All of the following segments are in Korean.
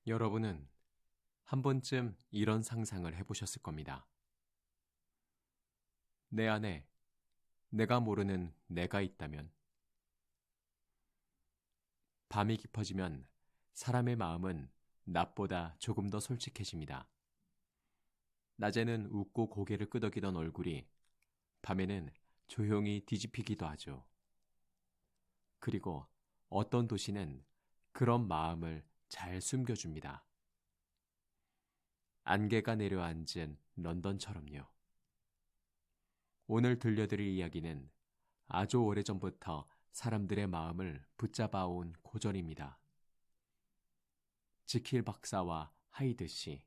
여러분은 한 번쯤 이런 상상을 해보셨을 겁니다. 내 안에 내가 모르는 내가 있다면, 밤이 깊어지면 사람의 마음은 낮보다 조금 더 솔직해집니다. 낮에는 웃고 고개를 끄덕이던 얼굴이 밤에는 조용히 뒤집히기도 하죠. 그리고 어떤 도시는 그런 마음을 잘 숨겨줍니다. 안개가 내려앉은 런던처럼요. 오늘 들려드릴 이야기는 아주 오래전부터 사람들의 마음을 붙잡아온 고전입니다. 지킬 박사와 하이드 씨.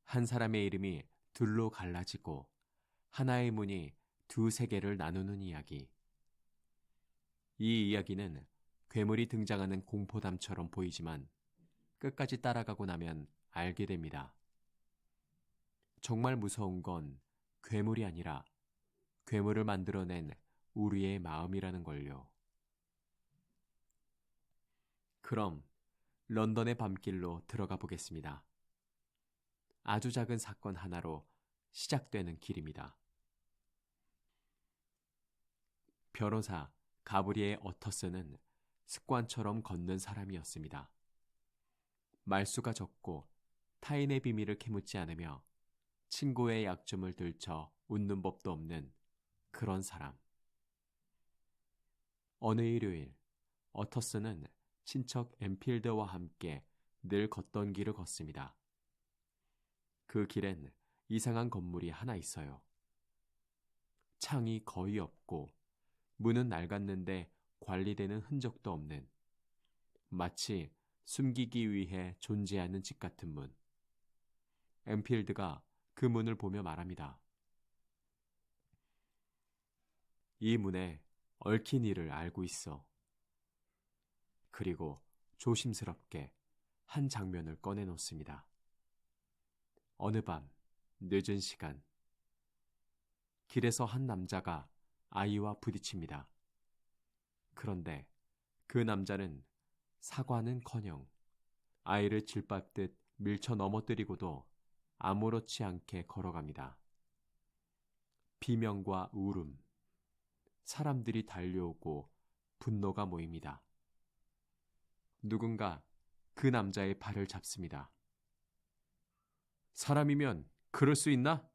한 사람의 이름이 둘로 갈라지고 하나의 문이 두 세계를 나누는 이야기. 이 이야기는 괴물이 등장하는 공포담처럼 보이지만 끝까지 따라가고 나면 알게 됩니다. 정말 무서운 건 괴물이 아니라 괴물을 만들어낸 우리의 마음이라는 걸요. 그럼 런던의 밤길로 들어가 보겠습니다. 아주 작은 사건 하나로 시작되는 길입니다. 변호사 가브리엘 어터스는 습관처럼 걷는 사람이었습니다. 말수가 적고 타인의 비밀을 캐묻지 않으며 친구의 약점을 들쳐 웃는 법도 없는 그런 사람. 어느 일요일, 어터스는 친척 엠필드와 함께 늘 걷던 길을 걷습니다. 그 길엔 이상한 건물이 하나 있어요. 창이 거의 없고 문은 낡았는데 관리되는 흔적도 없는, 마치 숨기기 위해 존재하는 집 같은 문. 엠필드가 그 문을 보며 말합니다. 이 문에 얽힌 일을 알고 있어. 그리고 조심스럽게 한 장면을 꺼내놓습니다. 어느 밤, 늦은 시간. 길에서 한 남자가 아이와 부딪힙니다. 그런데 그 남자는 사과는커녕 아이를 질밟듯 밀쳐 넘어뜨리고도 아무렇지 않게 걸어갑니다. 비명과 울음, 사람들이 달려오고 분노가 모입니다. 누군가 그 남자의 발을 잡습니다. 사람이면 그럴 수 있나?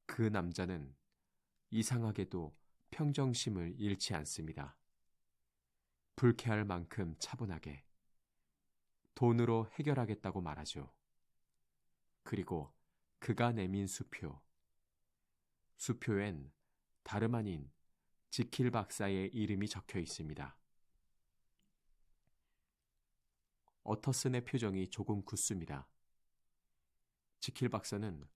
그 남자는 이상하게도 평정심을 잃지 않습니다. 불쾌할 만큼 차분하게 돈으로 해결하겠다고 말하죠. 그리고 그가 내민 수표. 수표엔 다름 아닌 지킬 박사의 이름이 적혀 있습니다. 어터슨의 표정이 조금 굳습니다. 지킬 박사는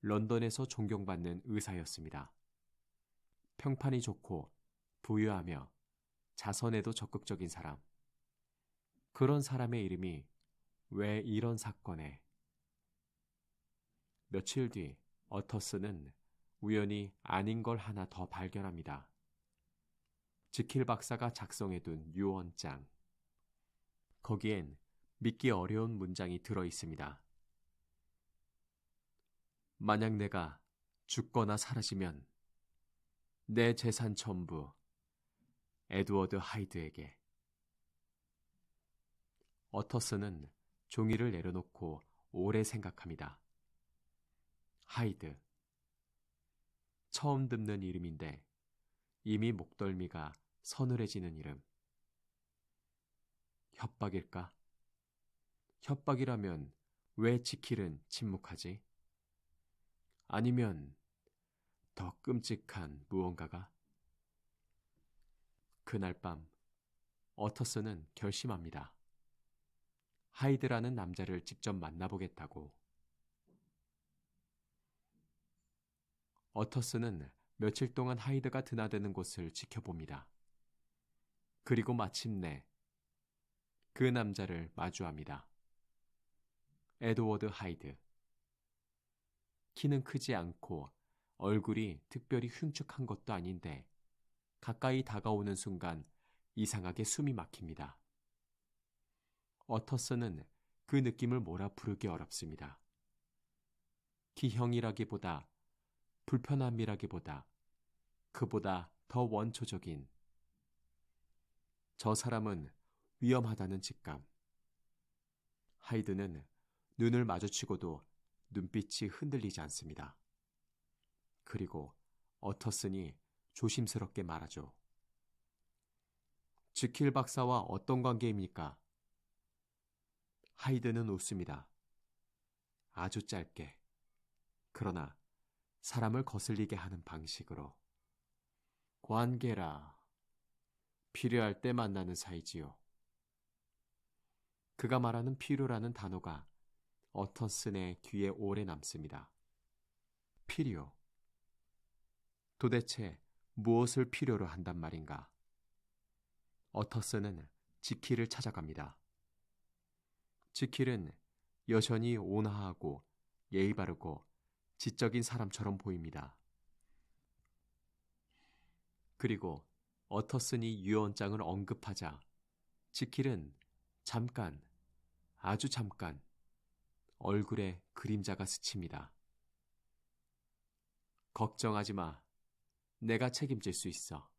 런던에서 존경받는 의사였습니다. 평판이 좋고 부유하며 자선에도 적극적인 사람. 그런 사람의 이름이 왜 이런 사건에. 며칠 뒤 어터슨은 우연히 아닌 걸 하나 더 발견합니다. 지킬 박사가 작성해둔 유언장. 거기엔 믿기 어려운 문장이 들어 있습니다. 만약 내가 죽거나 사라지면 내 재산 전부 에드워드 하이드에게. 어터슨은 종이를 내려놓고 오래 생각합니다. 하이드. 처음 듣는 이름인데 이미 목덜미가 서늘해지는 이름. 협박일까? 협박이라면 왜 지킬은 침묵하지? 아니면 더 끔찍한 무언가가? 그날 밤 어터슨은 결심합니다. 하이드라는 남자를 직접 만나보겠다고. 어터슨은 며칠 동안 하이드가 드나드는 곳을 지켜봅니다. 그리고 마침내 그 남자를 마주합니다. 에드워드 하이드. 키는 크지 않고 얼굴이 특별히 흉측한 것도 아닌데 가까이 다가오는 순간 이상하게 숨이 막힙니다. 어터슨은 그 느낌을 뭐라 부르기 어렵습니다. 기형이라기보다 불편함이라기보다 그보다 더 원초적인 저 사람은 위험하다는 직감. 하이드는 눈을 마주치고도 눈빛이 흔들리지 않습니다. 그리고 어터슨이 조심스럽게 말하죠. 지킬 박사와 어떤 관계입니까? 하이드는 웃습니다. 아주 짧게. 그러나 사람을 거슬리게 하는 방식으로. 관계라. 필요할 때 만나는 사이지요. 그가 말하는 필요라는 단어가 어터슨의 귀에 오래 남습니다. 필요. 도대체 무엇을 필요로 한단 말인가? 어터슨은 지킬을 찾아갑니다. 지킬은 여전히 온화하고 예의 바르고 지적인 사람처럼 보입니다. 그리고 어터슨이 유언장을 언급하자 지킬은 잠깐, 아주 잠깐 얼굴에 그림자가 스칩니다. 걱정하지 마. 내가 책임질 수 있어.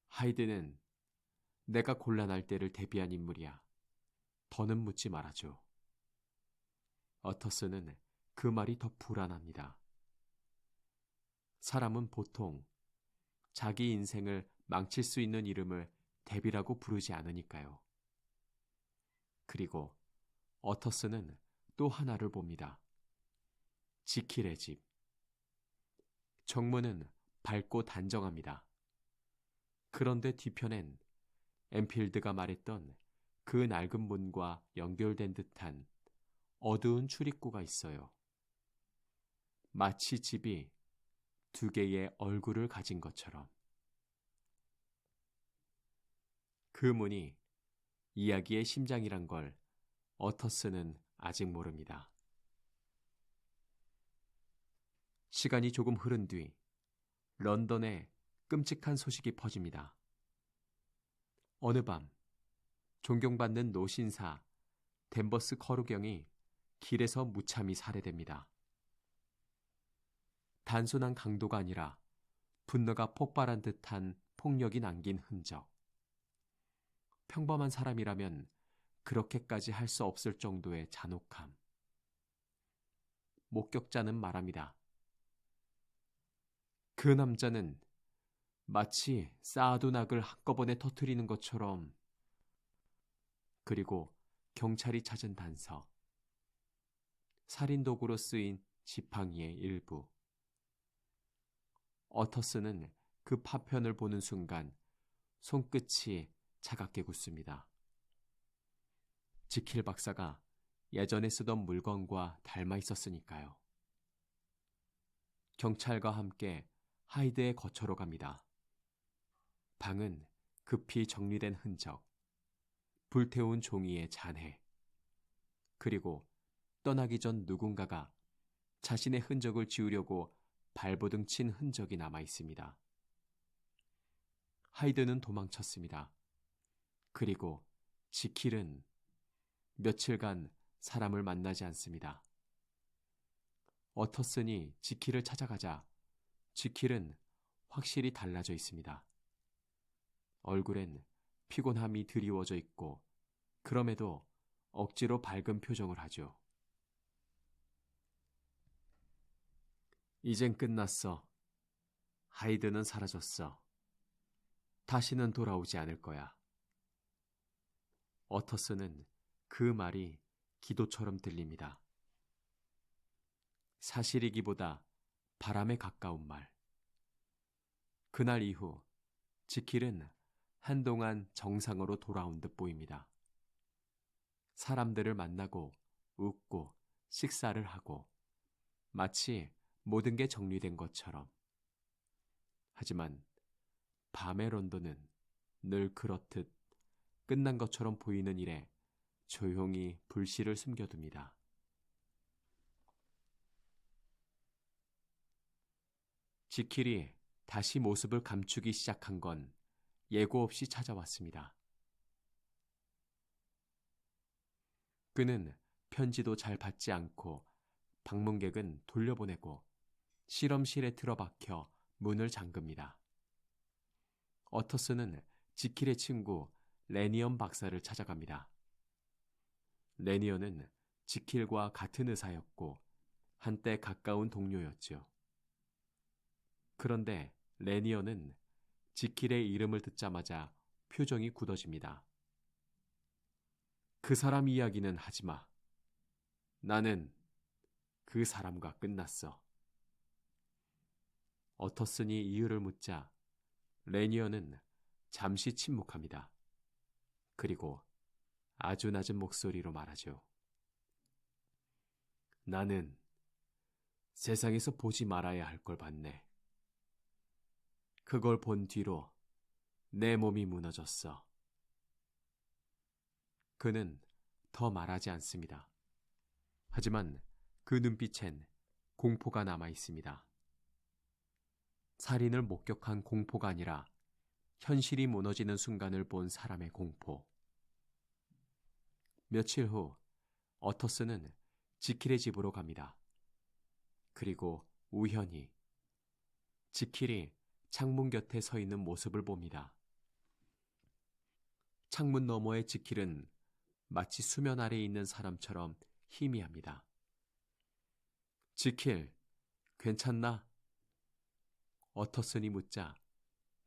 하이드는 내가 곤란할 때를 대비한 인물이야. 더는 묻지 말아줘. 어터슨은 그 말이 더 불안합니다. 사람은 보통 자기 인생을 망칠 수 있는 이름을 대비라고 부르지 않으니까요. 그리고 어터슨은 또 하나를 봅니다. 지킬의 집. 정문은 밝고 단정합니다. 그런데 뒤편엔 엠필드가 말했던 그 낡은 문과 연결된 듯한 어두운 출입구가 있어요. 마치 집이 두 개의 얼굴을 가진 것처럼. 그 문이 이야기의 심장이란 걸 어터슨은 아직 모릅니다. 시간이 조금 흐른 뒤 런던에 끔찍한 소식이 퍼집니다. 어느 밤 존경받는 노신사 댄버스 커루경이 길에서 무참히 살해됩니다. 단순한 강도가 아니라 분노가 폭발한 듯한 폭력이 남긴 흔적. 평범한 사람이라면 그렇게까지 할 수 없을 정도의 잔혹함. 목격자는 말합니다. 그 남자는 마치 사드낙을 한꺼번에 터뜨리는 것처럼. 그리고 경찰이 찾은 단서. 살인 도구로 쓰인 지팡이의 일부. 어터슨은 그 파편을 보는 순간 손끝이 차갑게 굳습니다. 지킬 박사가 예전에 쓰던 물건과 닮아 있었으니까요. 경찰과 함께 하이드의 거처로 갑니다. 방은 급히 정리된 흔적, 불태운 종이의 잔해, 그리고 떠나기 전 누군가가 자신의 흔적을 지우려고 발버둥 친 흔적이 남아 있습니다. 하이드는 도망쳤습니다. 그리고 지킬은 며칠간 사람을 만나지 않습니다. 어터슨이 지킬을 찾아가자 지킬은 확실히 달라져 있습니다. 얼굴엔 피곤함이 드리워져 있고 그럼에도 억지로 밝은 표정을 하죠. 이젠 끝났어. 하이드는 사라졌어. 다시는 돌아오지 않을 거야. 어터슨은 그 말이 기도처럼 들립니다. 사실이기보다 바람에 가까운 말. 그날 이후 지킬은 한동안 정상으로 돌아온 듯 보입니다. 사람들을 만나고 웃고 식사를 하고 마치 모든 게 정리된 것처럼. 하지만 밤의 런던은 늘 그렇듯 끝난 것처럼 보이는 일에 조용히 불씨를 숨겨둡니다. 지킬이 다시 모습을 감추기 시작한 건 예고 없이 찾아왔습니다. 그는 편지도 잘 받지 않고 방문객은 돌려보내고 실험실에 틀어박혀 문을 잠급니다. 어터스는 지킬의 친구 레니언 박사를 찾아갑니다. 레니언은 지킬과 같은 의사였고 한때 가까운 동료였죠. 그런데 레니언은 지킬의 이름을 듣자마자 표정이 굳어집니다. 그 사람 이야기는 하지 마. 나는 그 사람과 끝났어. 어터슨이 이유를 묻자 레니언은 잠시 침묵합니다. 그리고 아주 낮은 목소리로 말하죠. 나는 세상에서 보지 말아야 할 걸 봤네. 그걸 본 뒤로 내 몸이 무너졌어. 그는 더 말하지 않습니다. 하지만 그 눈빛엔 공포가 남아 있습니다. 살인을 목격한 공포가 아니라 현실이 무너지는 순간을 본 사람의 공포. 며칠 후 어터스는 지킬의 집으로 갑니다. 그리고 우연히 지킬이 창문 곁에 서 있는 모습을 봅니다. 창문 너머의 지킬은 마치 수면 아래에 있는 사람처럼 희미합니다. 지킬, 괜찮나? 어터슨이 묻자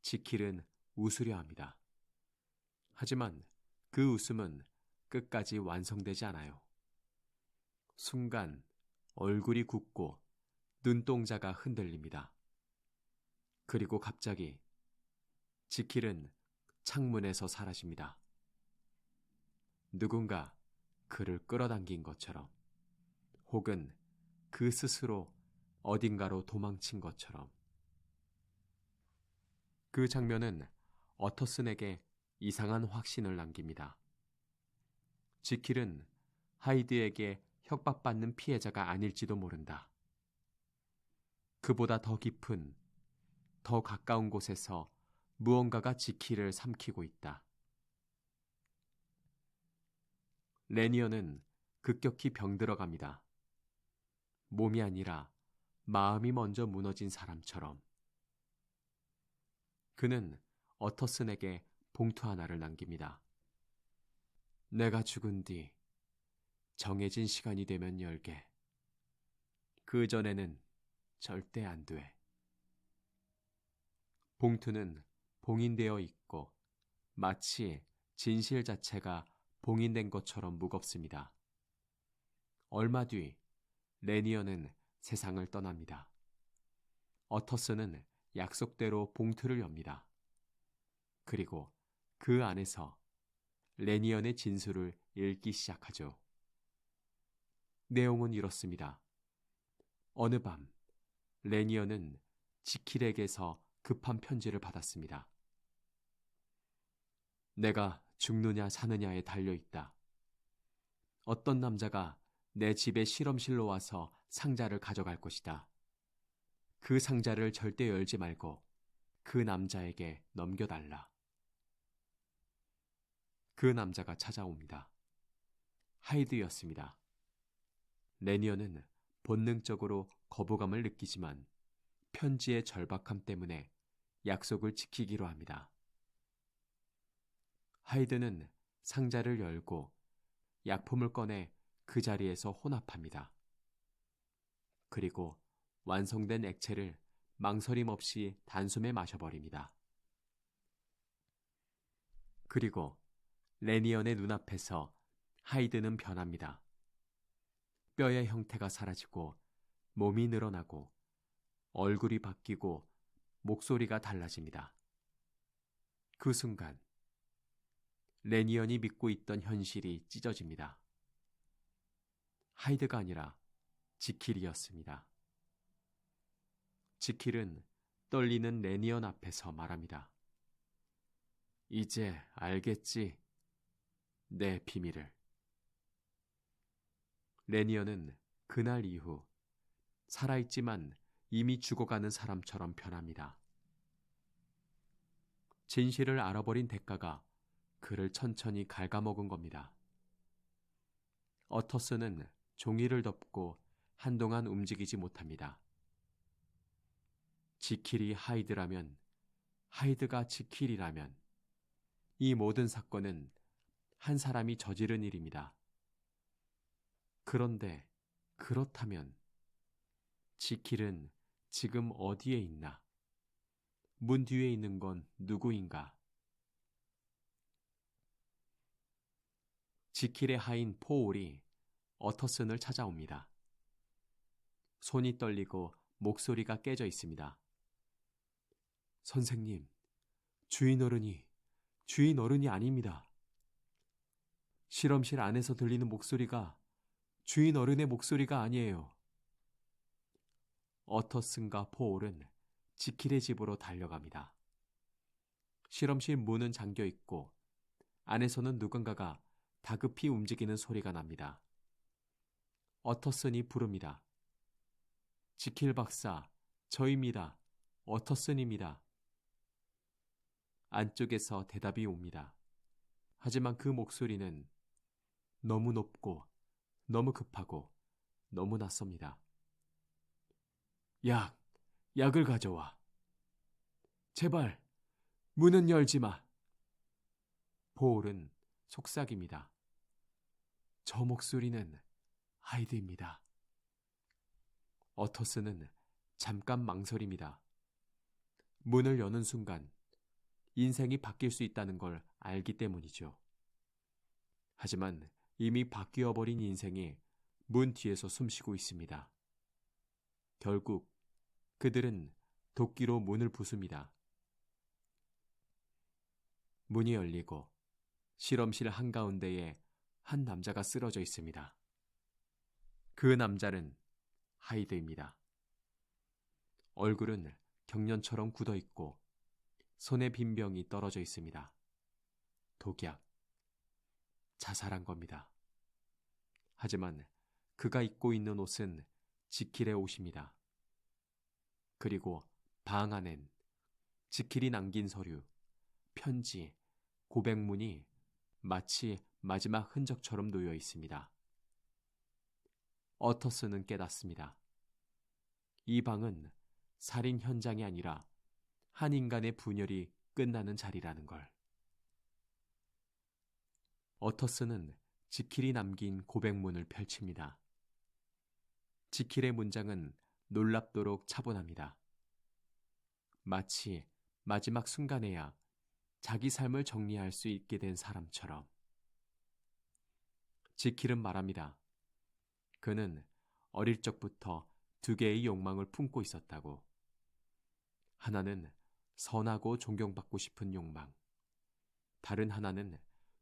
지킬은 웃으려 합니다. 하지만 그 웃음은 끝까지 완성되지 않아요. 순간 얼굴이 굽고 눈동자가 흔들립니다. 그리고 갑자기 지킬은 창문에서 사라집니다. 누군가 그를 끌어당긴 것처럼, 혹은 그 스스로 어딘가로 도망친 것처럼. 그 장면은 어터슨에게 이상한 확신을 남깁니다. 지킬은 하이드에게 협박받는 피해자가 아닐지도 모른다. 그보다 더 깊은, 더 가까운 곳에서 무언가가 지킬을 삼키고 있다. 레니언은 급격히 병들어갑니다. 몸이 아니라 마음이 먼저 무너진 사람처럼. 그는 어터슨에게 봉투 하나를 남깁니다. 내가 죽은 뒤 정해진 시간이 되면 열게. 그 전에는 절대 안 돼. 봉투는 봉인되어 있고 마치 진실 자체가 봉인된 것처럼 무겁습니다. 얼마 뒤 레니언은 세상을 떠납니다. 어터슨은 약속대로 봉투를 엽니다. 그리고 그 안에서 레니언의 진술을 읽기 시작하죠. 내용은 이렇습니다. 어느 밤 레니언은 지킬에게서 급한 편지를 받았습니다. 내가 죽느냐 사느냐에 달려있다. 어떤 남자가 내 집에 실험실로 와서 상자를 가져갈 것이다. 그 상자를 절대 열지 말고 그 남자에게 넘겨달라. 그 남자가 찾아옵니다. 하이드였습니다. 레니언은 본능적으로 거부감을 느끼지만 편지의 절박함 때문에 약속을 지키기로 합니다. 하이드는 상자를 열고 약품을 꺼내 그 자리에서 혼합합니다. 그리고 완성된 액체를 망설임 없이 단숨에 마셔버립니다. 그리고 레니언의 눈앞에서 하이드는 변합니다. 뼈의 형태가 사라지고 몸이 늘어나고 얼굴이 바뀌고 목소리가 달라집니다. 그 순간 레니언이 믿고 있던 현실이 찢어집니다. 하이드가 아니라 지킬이었습니다. 지킬은 떨리는 레니언 앞에서 말합니다. 이제 알겠지? 내 비밀을. 레니언은 그날 이후 살아있지만 이미 죽어가는 사람처럼 변합니다. 진실을 알아버린 대가가 그를 천천히 갉아먹은 겁니다. 어터스는 종이를 덮고 한동안 움직이지 못합니다. 지킬이 하이드라면, 하이드가 지킬이라면 이 모든 사건은 한 사람이 저지른 일입니다. 그런데 그렇다면 지킬은 지금 어디에 있나? 문 뒤에 있는 건 누구인가? 지킬의 하인 포올이 어터슨을 찾아옵니다. 손이 떨리고 목소리가 깨져 있습니다. 선생님, 주인 어른이 아닙니다. 실험실 안에서 들리는 목소리가 주인 어른의 목소리가 아니에요. 어터슨과 포올은 지킬의 집으로 달려갑니다. 실험실 문은 잠겨 있고 안에서는 누군가가 다급히 움직이는 소리가 납니다. 어터슨이 부릅니다. 지킬 박사, 저입니다. 어터슨입니다. 안쪽에서 대답이 옵니다. 하지만 그 목소리는 너무 높고 너무 급하고 너무 낯섭니다. 약을 가져와. 제발, 문은 열지 마. 포올은 속삭입니다. 저 목소리는 하이드입니다. 어터스는 잠깐 망설입니다. 문을 여는 순간 인생이 바뀔 수 있다는 걸 알기 때문이죠. 하지만 이미 바뀌어버린 인생이 문 뒤에서 숨쉬고 있습니다. 결국 그들은 도끼로 문을 부숩니다. 문이 열리고 실험실 한가운데에 한 남자가 쓰러져 있습니다. 그 남자는 하이드입니다. 얼굴은 경련처럼 굳어 있고 손에 빈병이 떨어져 있습니다. 독약. 자살한 겁니다. 하지만 그가 입고 있는 옷은 지킬의 옷입니다. 그리고 방 안엔 지킬이 남긴 서류, 편지, 고백문이 마치 마지막 흔적처럼 놓여 있습니다. 어터스는 깨닫습니다. 이 방은 살인 현장이 아니라 한 인간의 분열이 끝나는 자리라는 걸. 어터스는 지킬이 남긴 고백문을 펼칩니다. 지킬의 문장은 놀랍도록 차분합니다. 마치 마지막 순간에야 자기 삶을 정리할 수 있게 된 사람처럼. 지킬은 말합니다. 그는 어릴 적부터 두 개의 욕망을 품고 있었다고. 하나는 선하고 존경받고 싶은 욕망. 다른 하나는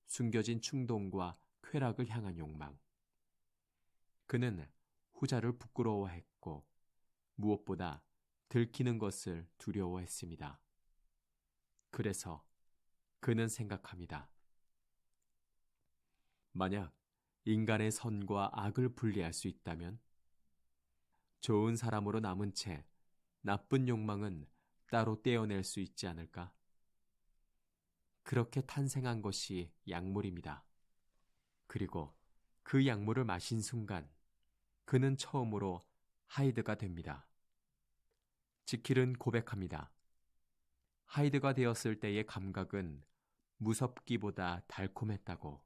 숨겨진 충동과 쾌락을 향한 욕망. 그는 후자를 부끄러워했고 무엇보다 들키는 것을 두려워했습니다. 그래서 그는 생각합니다. 만약 인간의 선과 악을 분리할 수 있다면 좋은 사람으로 남은 채 나쁜 욕망은 따로 떼어낼 수 있지 않을까? 그렇게 탄생한 것이 약물입니다. 그리고 그 약물을 마신 순간 그는 처음으로 하이드가 됩니다. 지킬은 고백합니다. 하이드가 되었을 때의 감각은 무섭기보다 달콤했다고.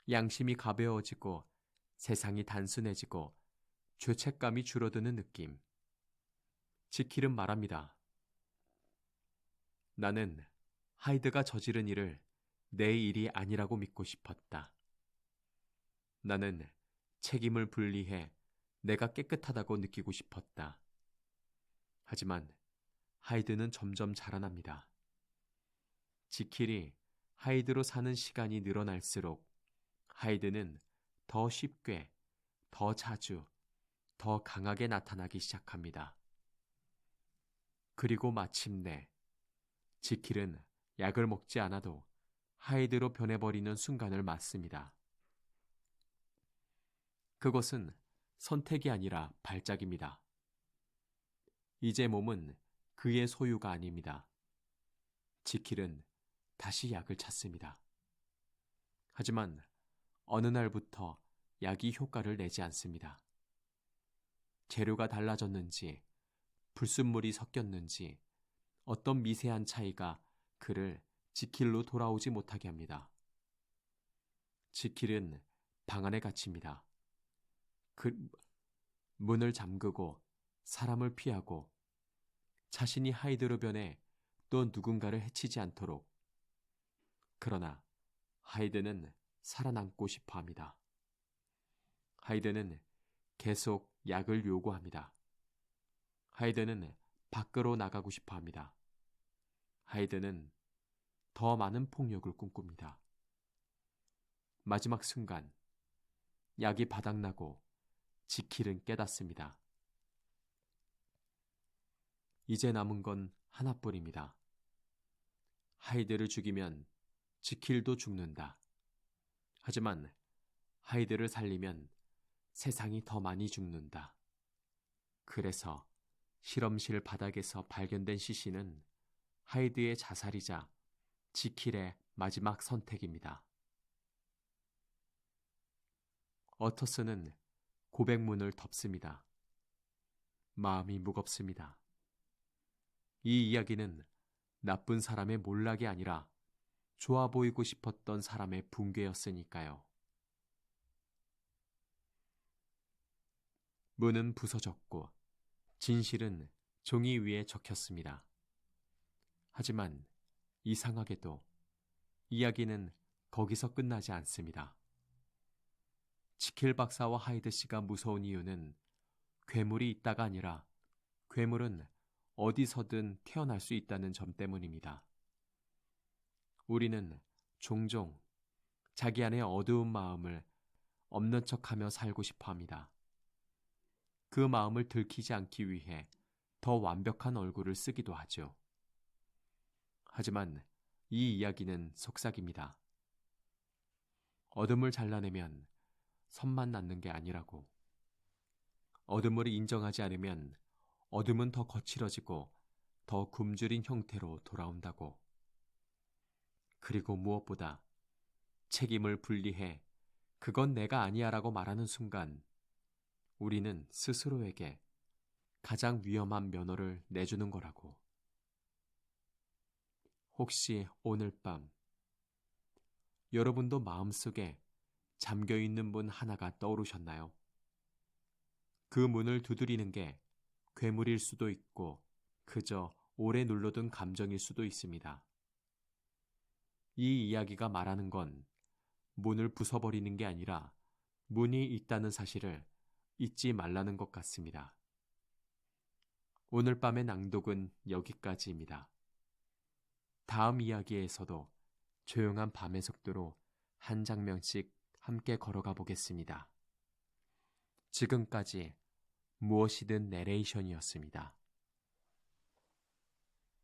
양심이 가벼워지고 세상이 단순해지고 죄책감이 줄어드는 느낌. 지킬은 말합니다. 나는 하이드가 저지른 일을 내 일이 아니라고 믿고 싶었다. 나는 책임을 분리해 내가 깨끗하다고 느끼고 싶었다. 하지만 하이드는 점점 자라납니다. 지킬이 하이드로 사는 시간이 늘어날수록 하이드는 더 쉽게, 더 자주, 더 강하게 나타나기 시작합니다. 그리고 마침내 지킬은 약을 먹지 않아도 하이드로 변해버리는 순간을 맞습니다. 그것은 선택이 아니라 발작입니다. 이제 몸은 그의 소유가 아닙니다. 지킬은 다시 약을 찾습니다. 하지만 어느 날부터 약이 효과를 내지 않습니다. 재료가 달라졌는지, 불순물이 섞였는지, 어떤 미세한 차이가 그를 지킬로 돌아오지 못하게 합니다. 지킬은 방 안에 갇힙니다. 그 문을 잠그고 사람을 피하고 자신이 하이드로 변해 또 누군가를 해치지 않도록. 그러나 하이드는 살아남고 싶어 합니다. 하이드는 계속 약을 요구합니다. 하이드는 밖으로 나가고 싶어 합니다. 하이드는 더 많은 폭력을 꿈꿉니다. 마지막 순간, 약이 바닥나고 지킬은 깨닫습니다. 이제 남은 건 하나뿐입니다. 하이드를 죽이면 지킬도 죽는다. 하지만 하이드를 살리면 세상이 더 많이 죽는다. 그래서 실험실 바닥에서 발견된 시신은 하이드의 자살이자 지킬의 마지막 선택입니다. 어터스는 고백문을 덮습니다. 마음이 무겁습니다. 이 이야기는 나쁜 사람의 몰락이 아니라 좋아 보이고 싶었던 사람의 붕괴였으니까요. 문은 부서졌고 진실은 종이 위에 적혔습니다. 하지만 이상하게도 이야기는 거기서 끝나지 않습니다. 지킬 박사와 하이드 씨가 무서운 이유는 괴물이 있다가 아니라 괴물은 어디서든 태어날 수 있다는 점 때문입니다. 우리는 종종 자기 안의 어두운 마음을 없는 척하며 살고 싶어 합니다. 그 마음을 들키지 않기 위해 더 완벽한 얼굴을 쓰기도 하죠. 하지만 이 이야기는 속삭입니다. 어둠을 잘라내면 선만 낳는 게 아니라고. 어둠을 인정하지 않으면 어둠은 더 거칠어지고 더 굶주린 형태로 돌아온다고. 그리고 무엇보다 책임을 분리해 그건 내가 아니야라고 말하는 순간 우리는 스스로에게 가장 위험한 면허를 내주는 거라고. 혹시 오늘 밤 여러분도 마음속에 잠겨있는 문 하나가 떠오르셨나요? 그 문을 두드리는 게 괴물일 수도 있고 그저 오래 눌러둔 감정일 수도 있습니다. 이 이야기가 말하는 건 문을 부숴버리는 게 아니라 문이 있다는 사실을 잊지 말라는 것 같습니다. 오늘 밤의 낭독은 여기까지입니다. 다음 이야기에서도 조용한 밤의 속도로 한 장면씩 함께 걸어가 보겠습니다. 지금까지 무엇이든 내레이션이었습니다.